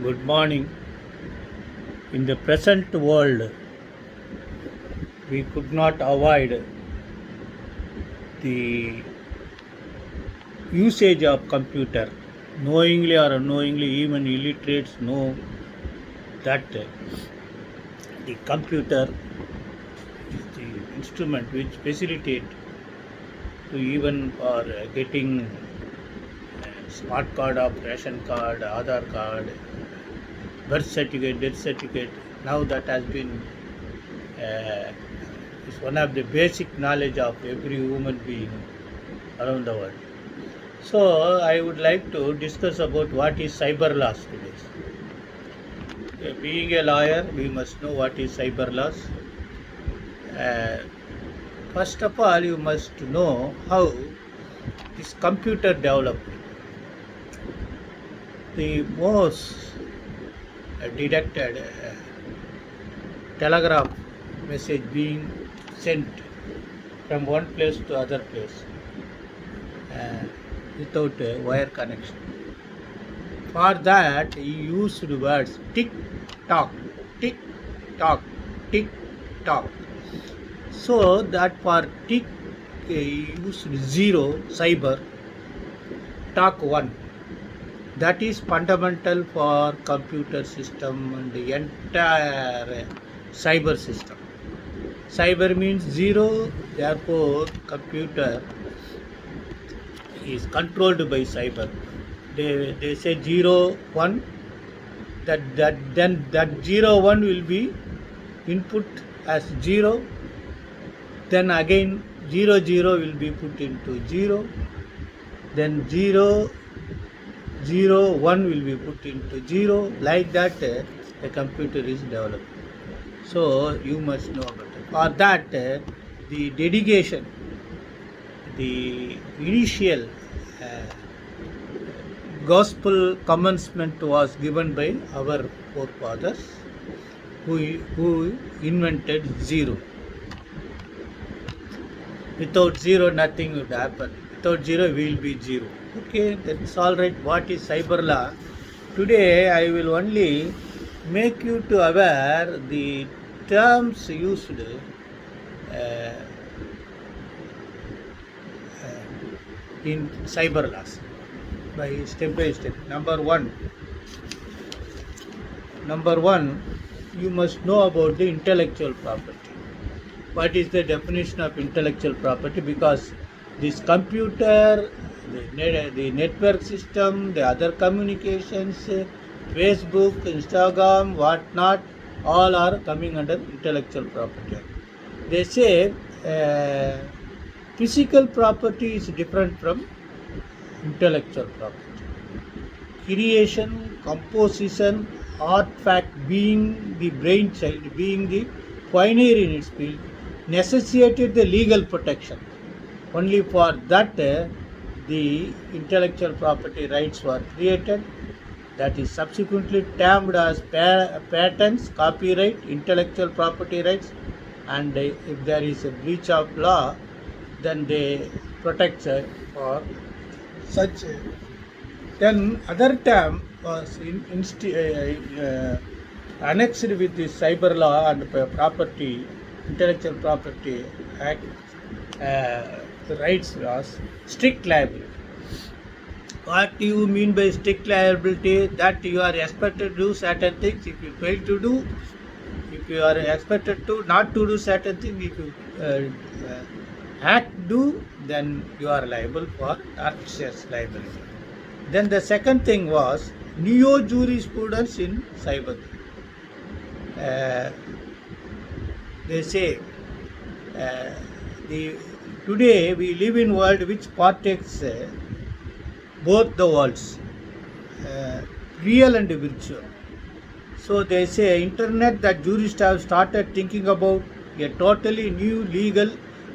Good morning. In the present world, we could not avoid the usage of computer. Knowingly or unknowingly, even illiterates know that the computer is the instrument which facilitate to even for getting smart card of ration card, Aadhaar card, birth certificate, death certificate. Now that has been uh, is one of the basic knowledge of every human being around the world. So I would like to discuss about what is cyber laws today. Being a lawyer, we must know what is cyber laws. Uh, First of all, you must know how this computer developed. The most detected telegraph message being sent from one place to other place uh, without a wire connection. For that, he used words tick tock, tick tock, tick tock. So that for tick, he used zero, cyber, talk one. That is fundamental for computer system and the entire cyber system. Cyber means zero, therefore computer is controlled by cyber. They say 0 1, that 0 1 will be input as 0, then again 0 0 will be put into 0, then 0 0 1 will be put into 0. Like that a computer is developed. So you must know about it. For that the dedication, the initial gospel commencement was given by our forefathers who invented zero. Without zero, nothing would happen. Without zero, we will be zero. Okay, that's all right. What is cyber law? Today, I will only make you to aware the terms used in cyber laws by step. Number one, you must know about the intellectual property. What is the definition of intellectual property? Because this computer, the network system, the other communications, Facebook, Instagram, whatnot, all are coming under intellectual property. They say physical property is different from intellectual property. Creation, composition, artifact being the brainchild, being the pioneer in its field, necessitated the legal protection. Only for that the intellectual property rights were created. That is subsequently termed as patents, copyright, intellectual property rights, and if there is a breach of law, then they protect for such. Then other term was annexed with the cyber law and property, intellectual property act. The rights was strict liability. What do you mean by strict liability? That you are expected to do certain things. If you fail to do, if you are expected to not to do certain things, if you do, then you are liable for tortious liability. Then the second thing was neo jurisprudence in cyber. They say today we live in world which partakes both the worlds, real and virtual. So they say internet that jurists have started thinking about a totally new legal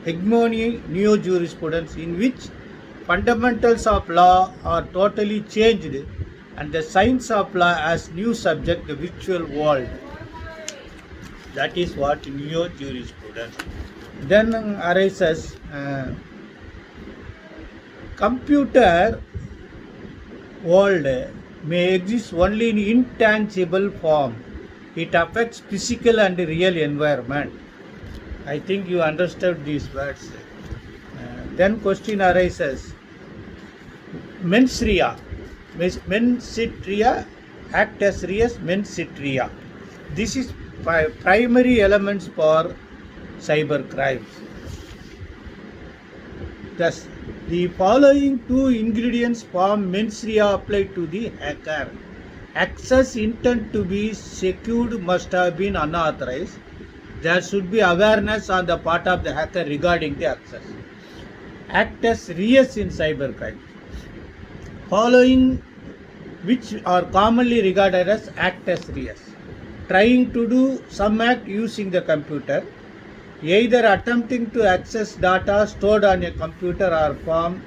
hegemony, neo jurisprudence in which fundamentals of law are totally changed and the science of law as new subject, the virtual world. That is what neo jurisprudence. Then arises computer world may exist only in intangible form. It affects physical and real environment. I think you understood these words. Then question arises. Mens rea. Mens rea, act as reas, mens rea. This is primary elements for cyber crimes. Thus, the following two ingredients form mens rea applied to the hacker. Access intent to be secured must have been unauthorized. There should be awareness on the part of the hacker regarding the access. Act as reas in cybercrime. Following which are commonly regarded as act as reas. Trying to do some act using the computer, either attempting to access data stored on a computer or from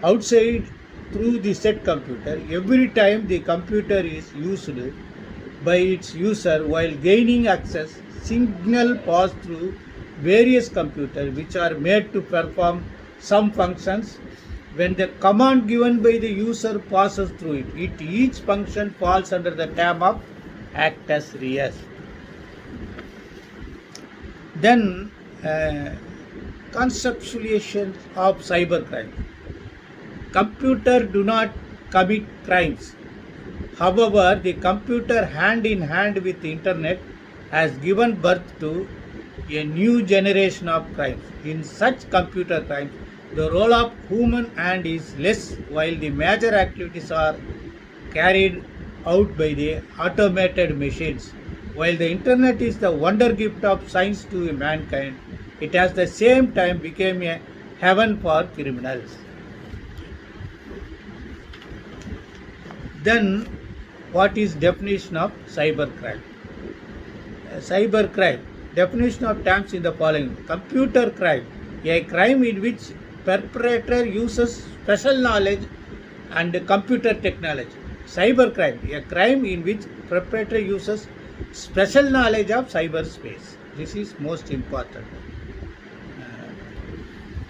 outside through the said computer every time the computer is used by its user while gaining access. Signal pass through various computers which are made to perform some functions. When the command given by the user passes through it, each function falls under the term of act as reas. Then conceptualization of cybercrime. Computer do not commit crimes. However, the computer hand in hand with the internet has given birth to a new generation of crimes. In such computer crimes, the role of human hand is less while the major activities are carried out by the automated machines. While the internet is the wonder gift of science to mankind, it at the same time became a heaven for criminals. Then, what is definition of cybercrime? Cybercrime. Definition of terms in the following. Computer crime. A crime in which perpetrator uses special knowledge and computer technology. Cybercrime. A crime in which perpetrator uses special knowledge of cyberspace. This is most important.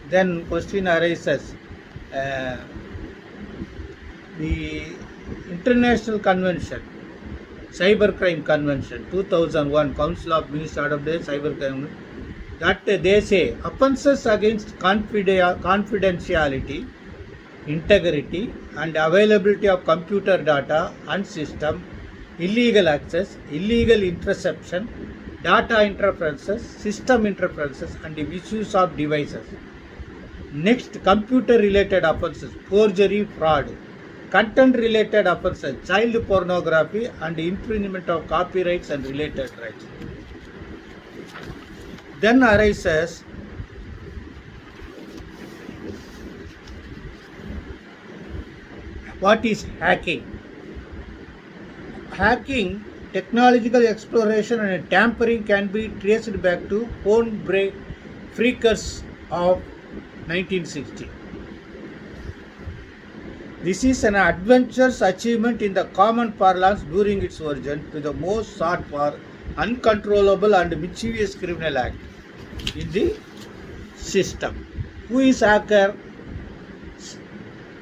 Then question arises. The International Convention, Cybercrime Convention, 2001, Council of Ministers of the Cybercrime, that they say offences against confidentiality, integrity and availability of computer data and system, illegal access, illegal interception, data interferences, system interferences and the misuse of devices. Next, computer related offences, forgery, fraud, content related offences, child pornography and infringement of copyrights and related rights. Then arises what is hacking? Hacking, technological exploration and tampering can be traced back to phone phreakers of 1960. This is an adventurous achievement in the common parlance during its origin to the most sought for uncontrollable and mischievous criminal act in the system. Who is hacker?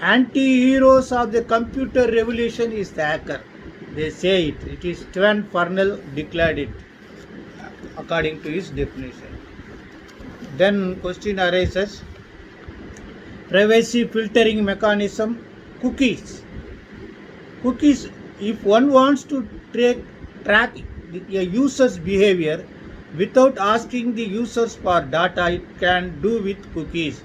Anti-heroes of the computer revolution is the hacker. They say it. It is Stephen Farnell declared it according to his definition. Then question arises. Privacy filtering mechanism. Cookies. If one wants to track a user's behavior without asking the users for data, it can do with cookies.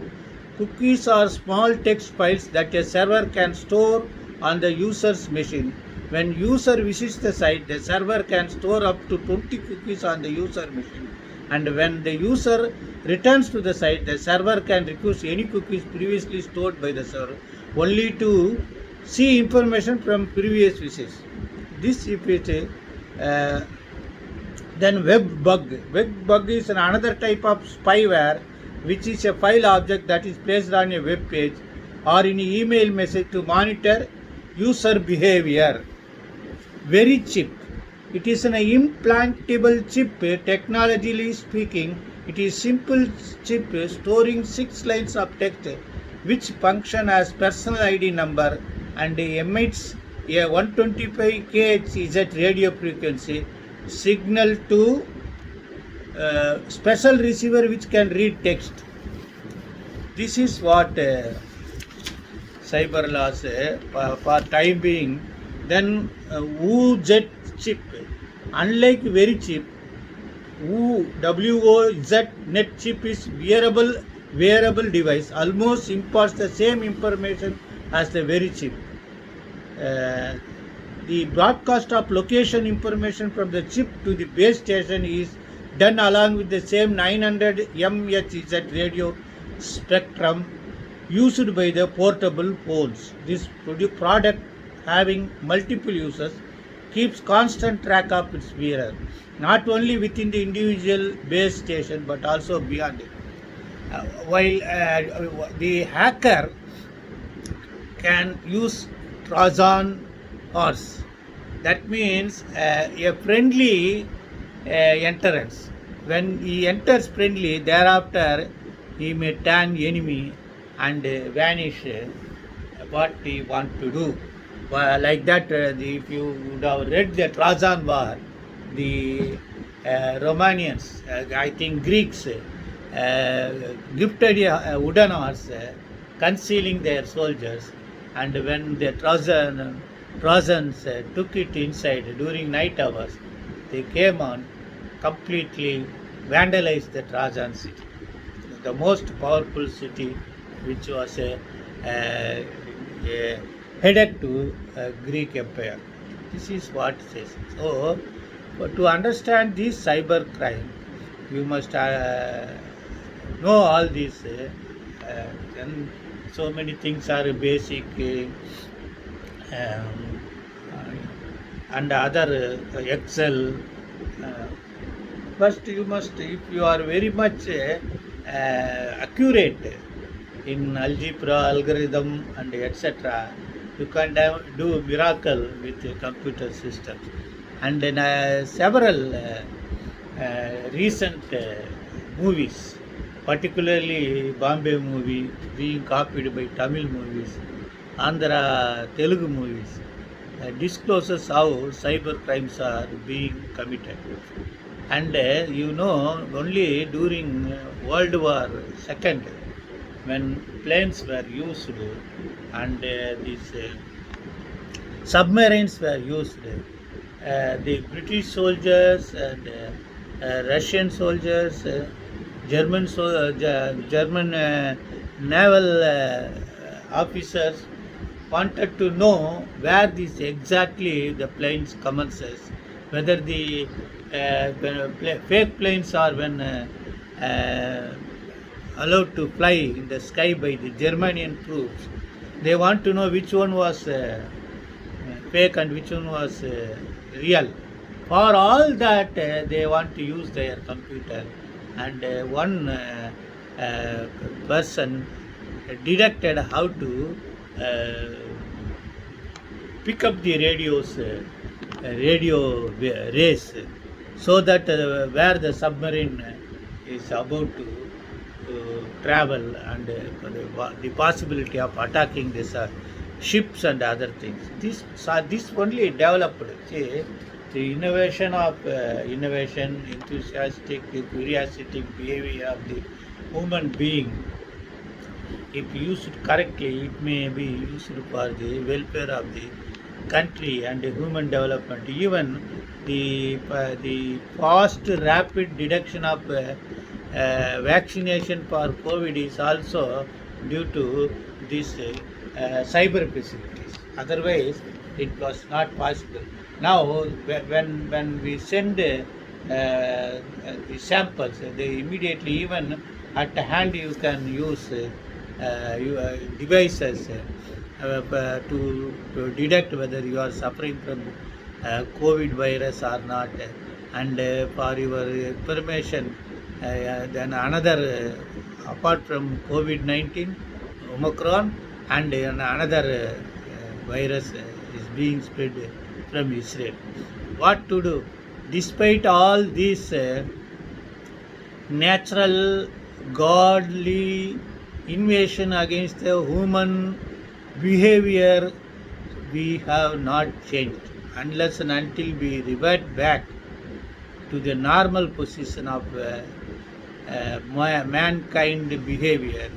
Cookies are small text files that a server can store on the user's machine. When user visits the site, the server can store up to 20 cookies on the user machine. And when the user returns to the site, the server can request any cookies previously stored by the server only to see information from previous visits. This if it then web bug. Web bug is another type of spyware which is a file object that is placed on a web page or in an email message to monitor user behavior. Very cheap. It is an implantable chip. Technologically speaking, it is simple chip storing 6 lines of text which function as personal ID number and emits a 125 kHz radio frequency signal to special receiver which can read text. This is what cyber laws for time being. Then WOZ chip, unlike very chip, WOZ net chip is wearable device, almost imparts the same information as the very chip. The broadcast of location information from the chip to the base station is done along with the same 900 MHz radio spectrum used by the portable phones. This product, having multiple users, keeps constant track of its wearer, not only within the individual base station but also beyond it. While the hacker can use Trojan horse, that means a friendly entrance. When he enters friendly, thereafter he may turn enemy and vanish what he want to do. Like that, if you would have read the Trojan War, the Romanians, I think Greeks, gifted a wooden horse concealing their soldiers, and when the Trojans took it inside during night hours, they came on, completely vandalized the Trojan city, the most powerful city which was headed to Greek Empire. This is what it says. So, to understand this cyber crime, you must know all these. Then so many things are basic and other Excel. First, you must, if you are very much accurate in algebra, algorithm, and etc., you can do miracle with computer systems. And then several recent movies, particularly Bombay movie, being copied by Tamil movies, Andhra Telugu movies, discloses how cyber crimes are being committed. And only during World War II, when planes were used and these submarines were used, the British soldiers and Russian soldiers, German naval officers wanted to know where this exactly the planes commences, whether the fake planes are when allowed to fly in the sky by the Germanian troops. They want to know which one was fake and which one was real. For all that, they want to use their computer, and one person detected how to pick up the radio rays, so that where the submarine is about to travel, and the possibility of attacking this ships and other things. This only developed. See, the innovation, enthusiastic, curiosity behavior of the human being, if used correctly, it may be used for the welfare of the country and human development. Even the fast, rapid detection of vaccination for COVID is also due to these cyber facilities. Otherwise, it was not possible. Now, when we send the samples, they immediately, even at hand, you can use devices to detect whether you are suffering from COVID virus or not. And for your information, then another, apart from COVID-19, Omicron, and another virus is being spread from Israel. What to do? Despite all these natural, godly invasion against the human behavior, we have not changed unless and until we revert back to the normal position of mankind behavior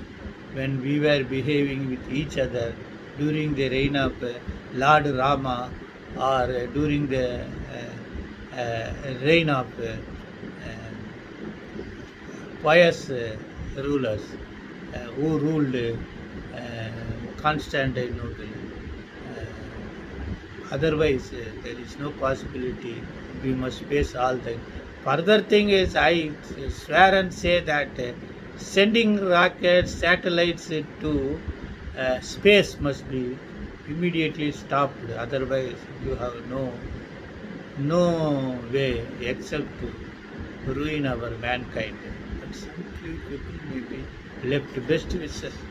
when we were behaving with each other during the reign of Lord Rama or during the reign of pious rulers who ruled Constantinople. Otherwise, there is no possibility. We must face all the. Further thing is, I swear and say that sending rockets, satellites to space must be immediately stopped. Otherwise, you have no way except to ruin our mankind. But some few people may be left best wishes.